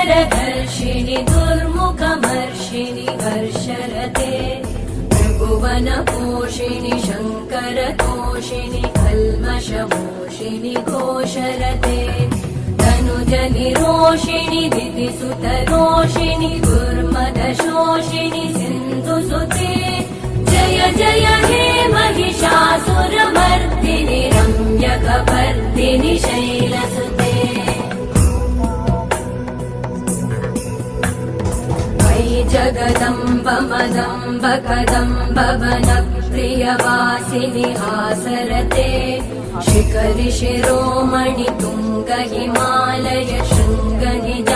धर्षिणि दुर्मुखमर्षिणि हर्षरते त्रिभुवनपोषिणि शङ्करतोषिणि कल्मषमोषिणि घोषरते तनुजनिरोषिणि दितिसुतरोषिणि दुर्मदशोषिणि सिन्धुसुते जय जय हे महिषासुरमर्दिनि रम्यकपर्दिनि शैलसुते जगदम्ब मदम्ब कदम्ब वनप्रियवासिनि हासरते शिखरि शिरोमणि तुङ्ग हिमालय शृङ्ग निज